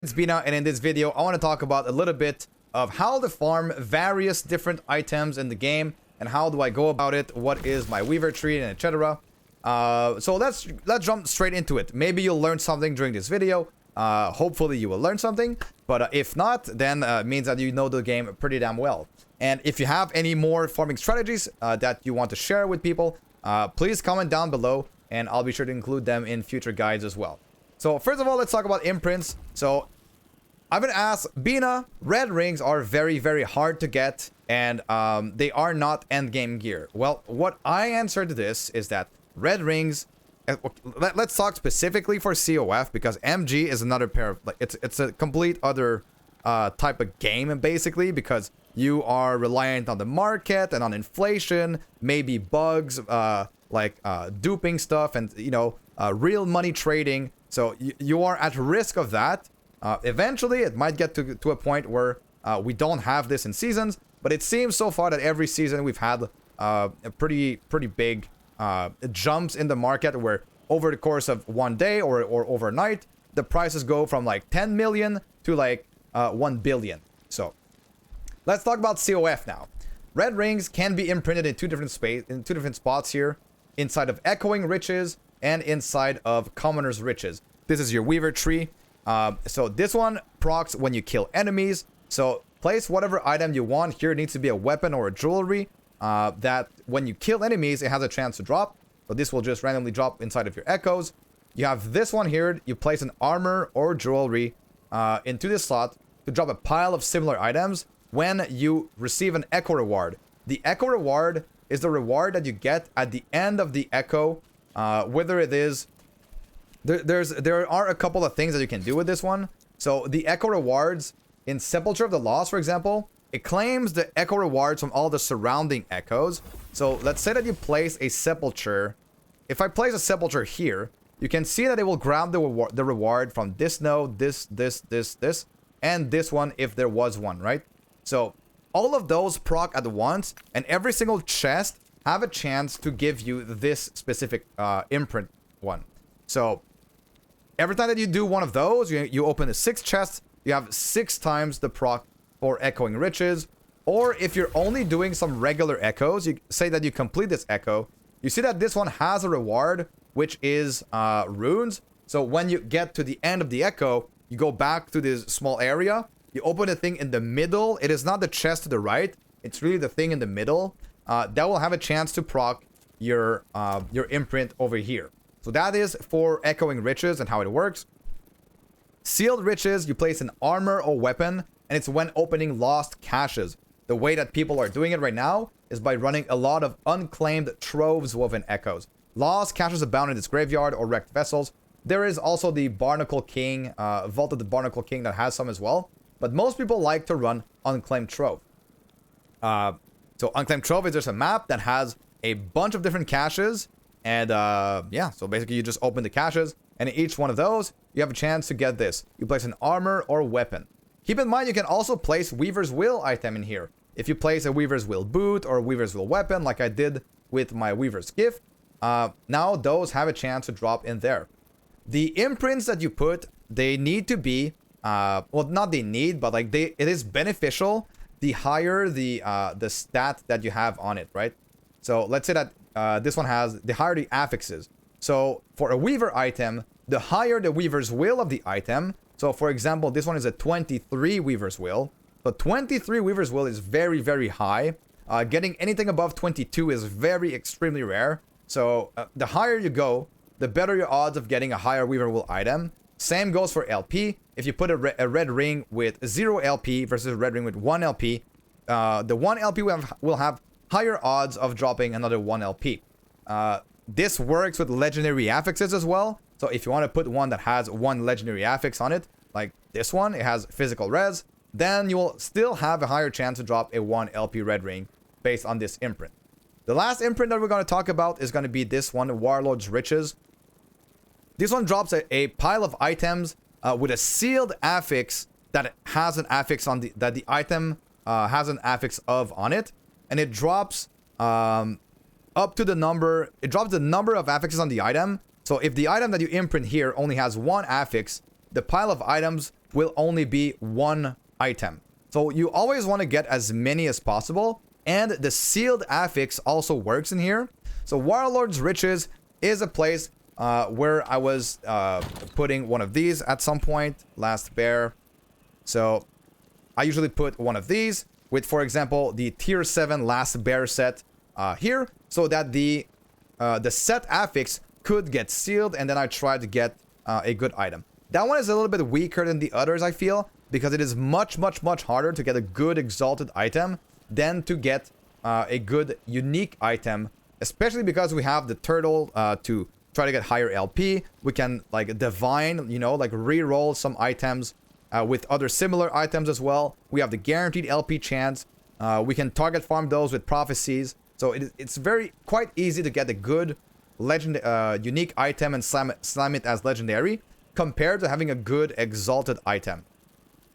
It's Bina, and in this video I want to talk about a little bit of how to farm various different items in the game and how do I go about it, what is my weaver tree, and etc. So let's jump straight into it. Maybe you'll learn something during this video. Hopefully you will learn something, but if not, then it means that you know the game pretty damn well. And if you have any more farming strategies that you want to share with people, please comment down below and I'll be sure to include them in future guides as well. So first of all, let's talk about imprints. So I've been asked, Bina, red rings are very, very hard to get, and they are not endgame gear. Well, what I answer to this is that red rings, let's talk specifically for COF, because MG is another pair of, like, it's a complete other type of game, basically, because you are reliant on the market and on inflation, maybe bugs, duping stuff, and, you know, real money trading. So you are at risk of that. Eventually, it might get to a point where we don't have this in seasons, but it seems so far that every season we've had a pretty big jumps in the market where over the course of one day or overnight, the prices go from like 10 million to like 1 billion. So let's talk about COF now. Red rings can be imprinted in two different spots here, inside of Echoing Riches and inside of Commoner's Riches. This is your weaver tree. So this one procs when you kill enemies. So place whatever item you want. Here it needs to be a weapon or a jewelry that when you kill enemies, it has a chance to drop. So this will just randomly drop inside of your echoes. You have this one here. You place an armor or jewelry into this slot to drop a pile of similar items when you receive an echo reward. The echo reward is the reward that you get at the end of the echo, whether it is... There are a couple of things that you can do with this one. So the echo rewards in Sepulchre of the Lost, for example, it claims the echo rewards from all the surrounding echoes. So let's say that you place a Sepulchre. If I place a Sepulchre here, you can see that it will grab the reward from this node, this, and this one if there was one, right? So all of those proc at once, and every single chest have a chance to give you this specific imprint one. So every time that you do one of those, you open the 6 chests, you have 6 times the proc for Echoing Riches. Or if you're only doing some regular echoes, you say that you complete this echo, you see that this one has a reward, which is runes. So when you get to the end of the echo, you go back to this small area, you open the thing in the middle. It is not the chest to the right, it's really the thing in the middle. That will have a chance to proc your imprint over here. So that is for Echoing Riches and how it works. Sealed Riches, you place an armor or weapon, and it's when opening lost caches. The way that people are doing it right now is by running a lot of unclaimed troves woven echoes. Lost caches abound in this graveyard or wrecked vessels. There is also the Barnacle King, Vault of the Barnacle King that has some as well. But most people like to run Unclaimed Trove. So Unclaimed Trove is just a map that has a bunch of different caches. And yeah, so basically you just open the caches, and in each one of those, you have a chance to get this. You place an armor or weapon. Keep in mind, you can also place Weaver's Will item in here. If you place a Weaver's Will boot or a Weaver's Will weapon, like I did with my Weaver's Gift, now those have a chance to drop in there. The imprints that you put, they need to be, well, not they need, but like it is beneficial the higher the stat that you have on it, right? So let's say that this one has the higher the affixes. So for a weaver item, the higher the weaver's will of the item. So for example, this one is a 23 weaver's will. So 23 weaver's will is very, very high. Getting anything above 22 is very extremely rare. So the higher you go, the better your odds of getting a higher weaver will item. Same goes for LP. If you put a red ring with 0 LP versus a red ring with 1 LP, the 1 LP will have higher odds of dropping another 1 LP. This works with legendary affixes as well. So if you want to put one that has 1 legendary affix on it, like this one, it has physical res, then you will still have a higher chance to drop a 1 LP red ring based on this imprint. The last imprint that we're going to talk about is going to be this one, Warlord's Riches. This one drops a pile of items with a sealed affix that has an affix on that the item has an affix of on it. And it drops up to the number, it drops the number of affixes on the item. So if the item that you imprint here only has 1 affix, the pile of items will only be one item. So you always want to get as many as possible, and the sealed affix also works in here. So Warlord's Riches is a place where I was putting one of these at some point, last bear. So I usually put one of these with, for example, the tier 7 last bear set here, so that the set affix could get sealed, and then I try to get a good item. That one is a little bit weaker than the others, I feel, because it is much harder to get a good exalted item than to get a good unique item, especially because we have the turtle to try to get higher LP. We can like divine, you know, like re-roll some items with other similar items as well. We have the guaranteed LP chance. We can target farm those with prophecies. So it's quite easy to get a good legend unique item and slam it as legendary compared to having a good exalted item.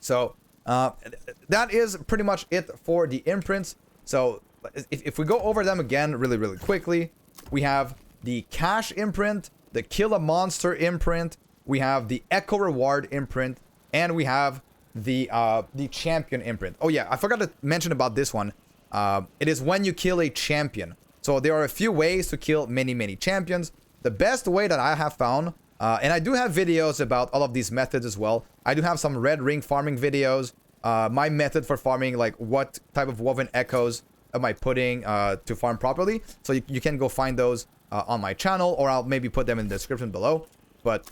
So that is pretty much it for the imprints. So if we go over them again really quickly, we have the cash imprint, the kill a monster imprint, we have the echo reward imprint, and we have the champion imprint. Oh yeah, I forgot to mention about this one. It is when you kill a champion. So there are a few ways to kill many champions. The best way that I have found, and I do have videos about all of these methods as well. I do have some red ring farming videos. My method for farming, like what type of woven echoes am I putting to farm properly. So you can go find those on my channel, or I'll maybe put them in the description below. But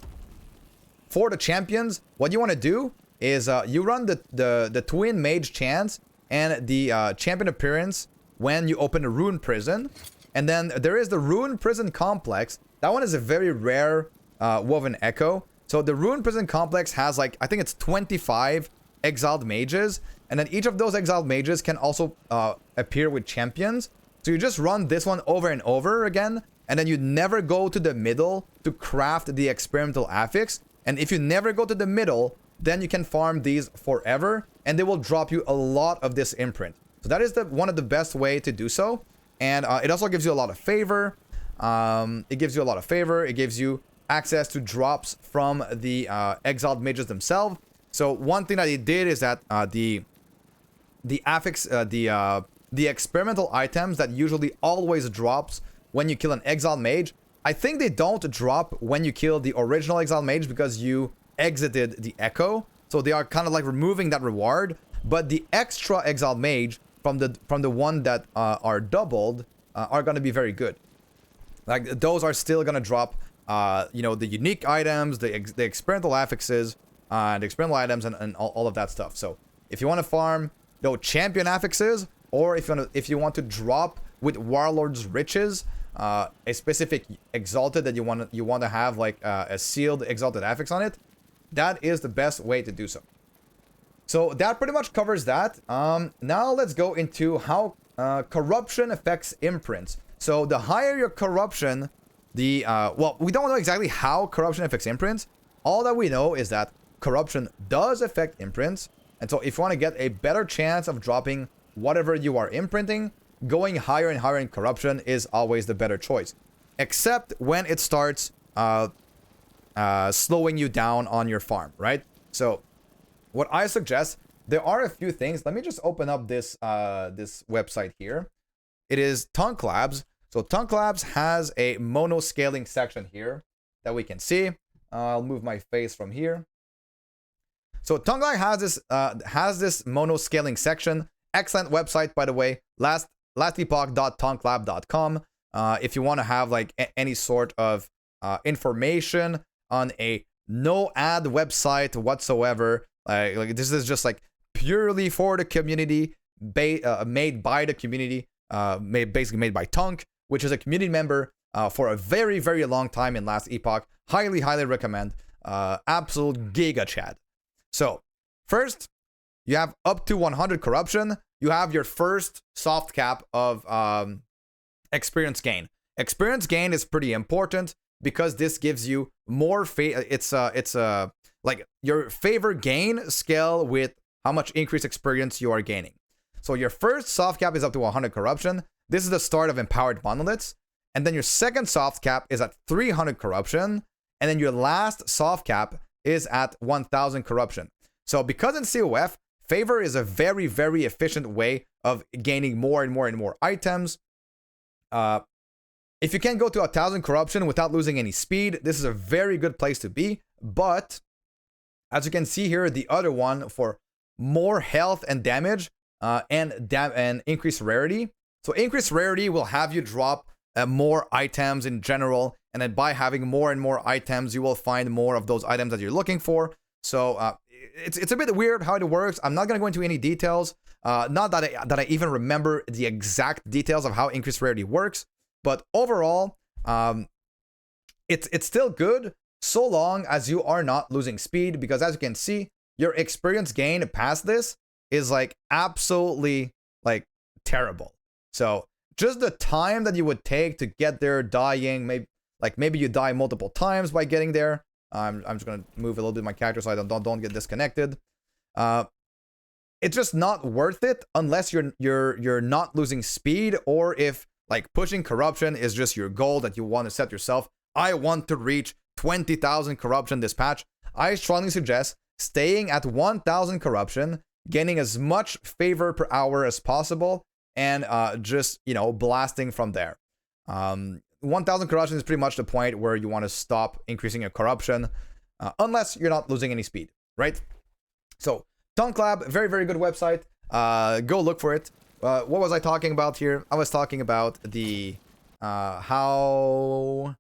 for the champions, what you want to do is you run the twin mage chance and the champion appearance when you open a rune prison. And then there is the rune prison complex. That one is a very rare woven echo. So the rune prison complex has, like, I think it's 25 exiled mages, and then each of those exiled mages can also appear with champions. So you just run this one over and over again, and then you never go to the middle to craft the experimental affix. And if you never go to the middle, then you can farm these forever, and they will drop you a lot of this imprint. So that is one of the best way to do so. And it also gives you a lot of favor. It gives you access to drops from the exiled mages themselves. So one thing that it did is that the affix, the experimental items that usually always drops when you kill an exiled mage, I think they don't drop when you kill the original exiled mage because you exited the echo. So they are kind of like removing that reward. But the extra exiled mage from the one that are doubled are going to be very good. Like those are still going to drop, you know, the unique items, the experimental affixes, the experimental items, and all of that stuff. So if you want to farm champion affixes, or if you want to drop with Warlord's Riches, a specific exalted that you want to have like a sealed exalted affix on it, that is the best way to do so. So that pretty much covers that. Now let's go into how corruption affects imprints. So the higher your corruption, well, we don't know exactly how corruption affects imprints. All that we know is that corruption does affect imprints. And so if you want to get a better chance of dropping whatever you are imprinting, going higher and higher in corruption is always the better choice. Except when it starts slowing you down on your farm, right? So what I suggest, there are a few things. Let me just open up this this website here. It is Tunk Labs. So Tunk Labs has a mono scaling section here that we can see. I'll move my face from here. So Tunk Labs has this mono scaling section. Excellent website, by the way. lastepoch.tonklab.com. If you want to have like any sort of information on a no ad website whatsoever, like this is just like purely for the community, made by the community, basically made by Tunk, which is a community member for a very long time in Last Epoch. Highly recommend. Absolute giga chat. So first, you have up to 100 corruption. You have your first soft cap of experience gain. Experience gain is pretty important because this gives you more it's like your favor gain scale with how much increased experience you are gaining. So your first soft cap is up to 100 corruption. This is the start of empowered monoliths. And then your second soft cap is at 300 corruption. And then your last soft cap is at 1000 corruption. So because in COF, Favor is a very, very efficient way of gaining more and more and more items. If you can go to 1,000 corruption without losing any speed, this is a very good place to be. But as you can see here, the other one for more health and damage and increased rarity. So increased rarity will have you drop more items in general, and then by having more and more items, you will find more of those items that you're looking for. So it's a bit weird how it works. I'm not gonna go into any details. Not that I even remember the exact details of how increased rarity works, but overall, it's still good so long as you are not losing speed, because as you can see, your experience gain past this is like absolutely like terrible. So just the time that you would take to get there dying, maybe you die multiple times by getting there. I'm just gonna move a little bit my character so I don't get disconnected. It's just not worth it unless you're not losing speed, or if like pushing corruption is just your goal that you want to set yourself. I want to reach 20,000 corruption this patch. I strongly suggest staying at 1,000 corruption, getting as much favor per hour as possible, and just, you know, blasting from there. 1,000 corruption is pretty much the point where you want to stop increasing your corruption, unless you're not losing any speed, right? So Tonk Lab, very, very good website. Go look for it. What was I talking about here? I was talking about the how...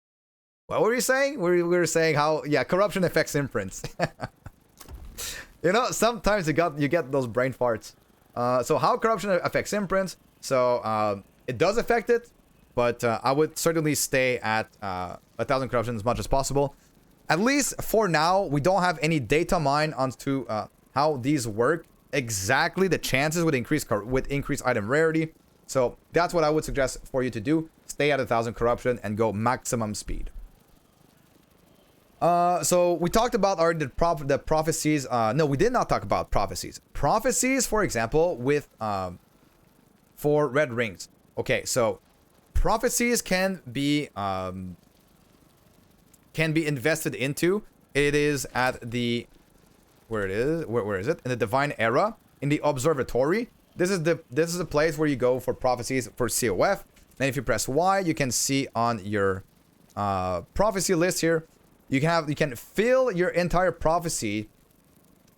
What were we saying? We were saying how, yeah, corruption affects imprints. You know, sometimes you get those brain farts. So how corruption affects imprints. So it does affect it, but I would certainly stay at 1,000 corruption as much as possible. At least for now, we don't have any data mine onto how these work. Exactly the chances with increased item rarity. So that's what I would suggest for you to do. Stay at 1,000 corruption and go maximum speed. So we talked about already the prophecies. No, we did not talk about prophecies. Prophecies, for example, with for red rings. Okay, so prophecies can be invested into. It is at the where is it? In the divine era, in the observatory. This is the place where you go for prophecies for COF. Then if you press Y, you can see on your prophecy list here. You can fill your entire prophecy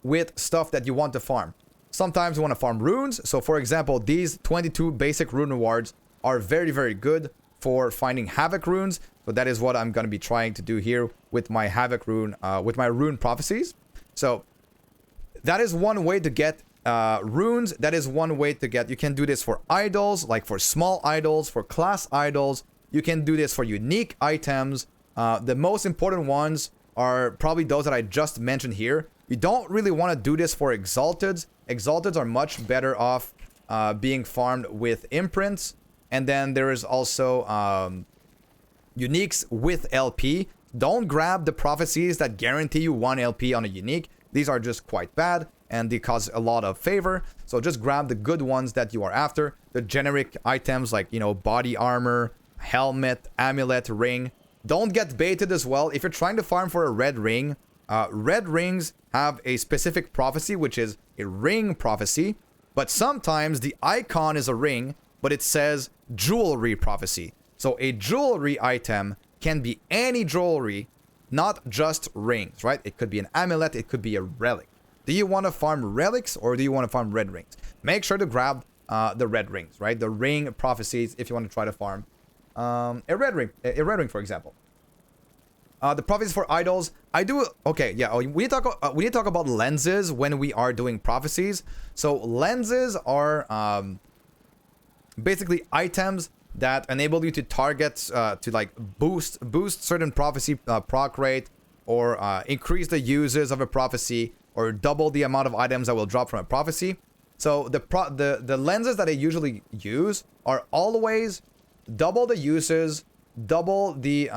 with stuff that you want to farm. Sometimes you want to farm runes. So for example, these 22 basic rune rewards are very, very good for finding Havoc runes. So that is what I'm going to be trying to do here with my Havoc rune, with my rune prophecies. So that is one way to get runes. That is one way to get, you can do this for idols, like for small idols, for class idols. You can do this for unique items. The most important ones are probably those that I just mentioned here. You don't really want to do this for exalteds. Exalteds are much better off being farmed with imprints. And then there is also uniques with LP. Don't grab the prophecies that guarantee you 1 LP on a unique. These are just quite bad and they cause a lot of favor. So just grab the good ones that you are after. The generic items like, you know, body armor, helmet, amulet, ring. Don't get baited as well. If you're trying to farm for a red ring, red rings have a specific prophecy, which is a ring prophecy. But sometimes the icon is a ring, but it says jewelry prophecy. So a jewelry item can be any jewelry, not just rings, right? It could be an amulet, it could be a relic. Do you want to farm relics or do you want to farm red rings? Make sure to grab the red rings, right? The ring prophecies if you want to try to farm a red ring, for example. The prophecies for idols, I do. Okay, yeah. We need to talk about lenses when we are doing prophecies. So lenses are basically items that enable you to target to like boost certain prophecy proc rate, or increase the uses of a prophecy, or double the amount of items that will drop from a prophecy. So the lenses that I usually use are always double the uses, double the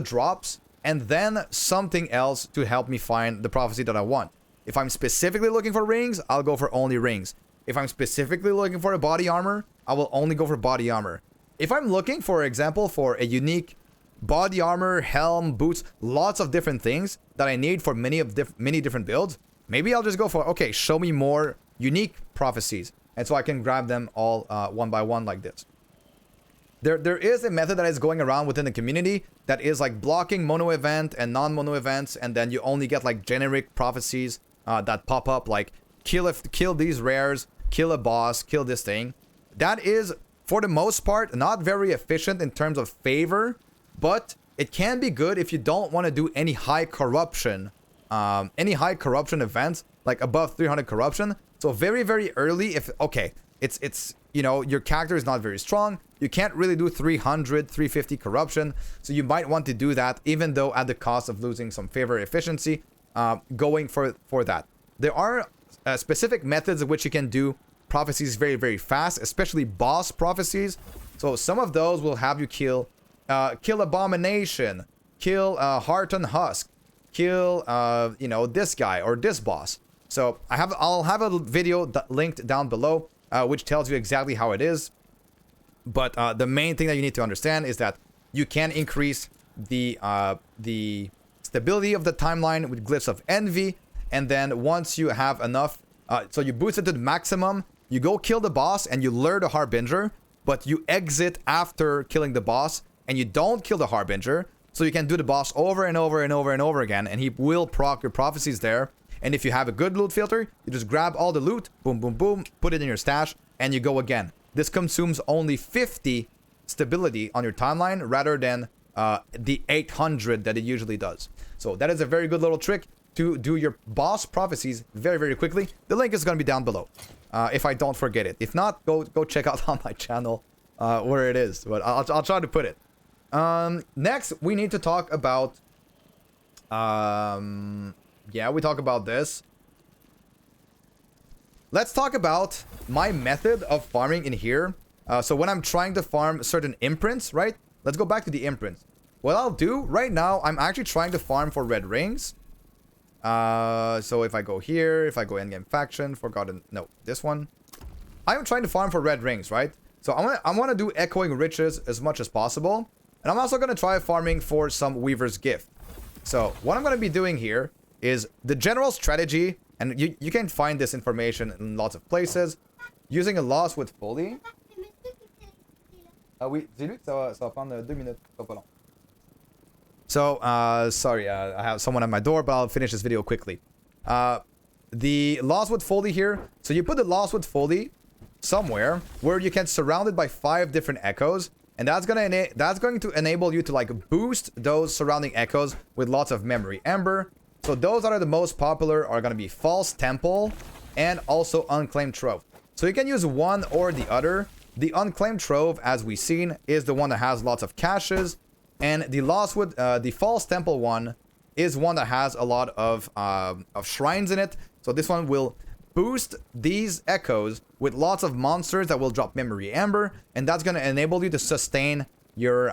drops, and then something else to help me find the prophecy that I want. If I'm specifically looking for rings, I'll go for only rings. If I'm specifically looking for a body armor, I will only go for body armor. If I'm looking, for example, for a unique body armor, helm, boots, lots of different things that I need for many different builds. Maybe I'll just go for, okay, show me more unique prophecies. And so I can grab them all one by one like this. There is a method that is going around within the community that is like blocking mono event and non-mono events, and then you only get like generic prophecies that pop up like kill these rares, kill a boss, kill this thing. That is, for the most part, not very efficient in terms of favor, but it can be good if you don't want to do any high corruption events like above 300 corruption. So very, very early, if okay, it's you know, your character is not very strong, you can't really do 300 350 corruption, so you might want to do that, even though at the cost of losing some favor efficiency, going for that. There are specific methods in which you can do prophecies very, very fast, especially boss prophecies. So some of those will have you kill Abomination, kill Hearton Husk, kill you know, this guy or this boss. So I'll have a video linked down below, which tells you exactly how it is. But the main thing that you need to understand is that you can increase the stability of the timeline with Glyphs of Envy, and then once you have enough, so you boost it to the maximum, you go kill the boss and you lure the Harbinger, but you exit after killing the boss and you don't kill the Harbinger, so you can do the boss over and over and over and over again, and he will proc your prophecies there. And if you have a good loot filter, you just grab all the loot, boom, boom, boom, put it in your stash, and you go again. This consumes only 50 stability on your timeline rather than the 800 that it usually does. So that is a very good little trick to do your boss prophecies very, very quickly. The link is going to be down below if I don't forget it. If not, go check out on my channel where it is. But I'll try to put it. Next, we need to talk about... yeah, we talk about this. Let's talk about my method of farming in here. So when I'm trying to farm certain imprints, right? Let's go back to the imprints. What I'll do right now, I'm actually trying to farm for red rings. So if I go here, if I go endgame faction, forgotten, no, this one. I'm trying to farm for red rings, right? So I want to do echoing riches as much as possible. And I'm also going to try farming for some Weaver's Gift. So what I'm going to be doing here is the general strategy, and you can find this information in lots of places, using a loss with Folly. Ah oui, dis-lui que ça va prendre 2 minutes, pas long. So, sorry, I have someone at my door, but I'll finish this video quickly. The loss with Folly here, so you put the loss with Folly somewhere where you can surround it by 5 different echoes, and that's going to enable you to like boost those surrounding echoes with lots of memory ember. So those that are the most popular are going to be False Temple and also Unclaimed Trove. So you can use one or the other. The Unclaimed Trove, as we've seen, is the one that has lots of caches, and the the False Temple one is one that has a lot of shrines in it. So this one will boost these echoes with lots of monsters that will drop memory ember, and that's going to enable you to sustain your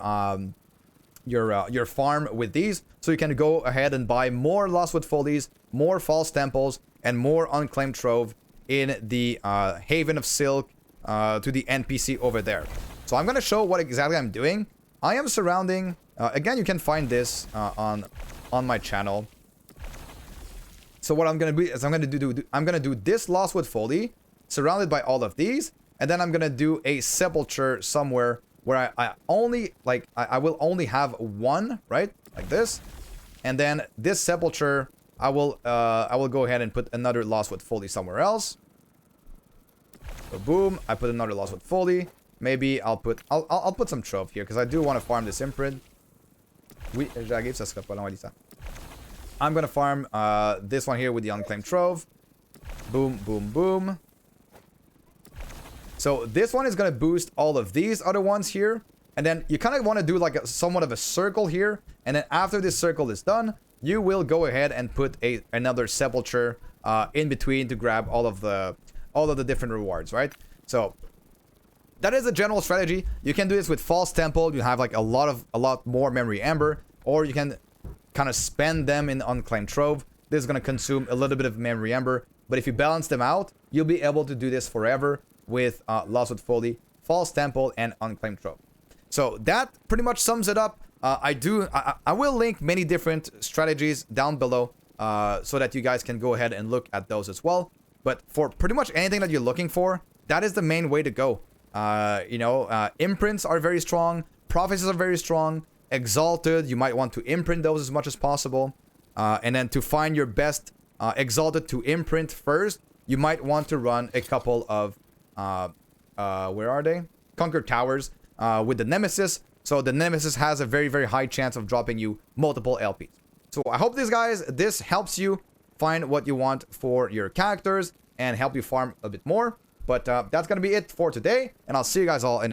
farm with these, so you can go ahead and buy more Losswood Follies, more False Temples, and more Unclaimed Trove in the Haven of Silk to the NPC over there. So I'm going to show what exactly I'm doing. I am surrounding, again, you can find this on my channel. So what I'm going to do is I'm going to do this Losswood Folly surrounded by all of these, and then I'm going to do a Sepulture somewhere where I will only have one, right? Like this. And then this Sepulture, I will go ahead and put another Losswood Folly somewhere else. So boom, I put another Losswood Folly. Maybe I'll put some Trove here because I do want to farm this imprint. Oui, j'arrive, ça sera pas long, Elisa. I'm gonna farm this one here with the Unclaimed Trove. Boom, boom, boom. So this one is gonna boost all of these other ones here. And then you kind of want to do like somewhat of a circle here. And then after this circle is done, you will go ahead and put another Sepulture in between to grab all of the different rewards, right? So that is a general strategy. You can do this with False Temple. You have like a lot more memory ember, or you can kind of spend them in Unclaimed Trove. This is going to consume a little bit of memory ember, but if you balance them out, you'll be able to do this forever with Losswood Folly, False Temple, and Unclaimed Trove. So that pretty much sums it up. I will link many different strategies down below so that you guys can go ahead and look at those as well. But for pretty much anything that you're looking for, that is the main way to go. Imprints are very strong. Prophecies are very strong. Exalted, you might want to imprint those as much as possible. And then to find your best Exalted to imprint first, you might want to run a couple of, where are they? Conquered Towers with the Nemesis. So the Nemesis has a very, very high chance of dropping you multiple LPs. So I hope this helps you find what you want for your characters and help you farm a bit more. But that's going to be it for today. And I'll see you guys all in